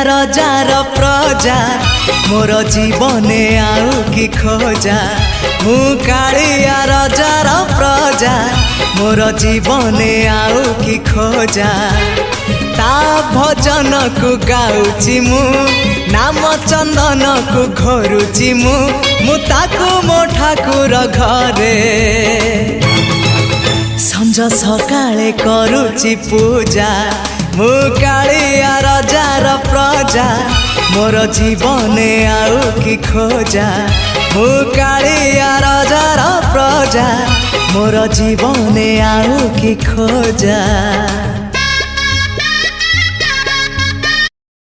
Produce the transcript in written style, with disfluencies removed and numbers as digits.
रजार प्रजा मोर जीवने आउ कि खोजा मु कालिया रजार प्रजा मोर जीवने आउ कि खोजा ता भजन को गाउची मु नाम चंदन को घरुची मु ताकू मो ठाकुर घरे संज सकाळे करुची पूजा मु कालिया रजार प्रजा मोर जीवने आउ कि खोजा मु कालिया रजार प्रजा मोर जीवने आउ कि खोजा।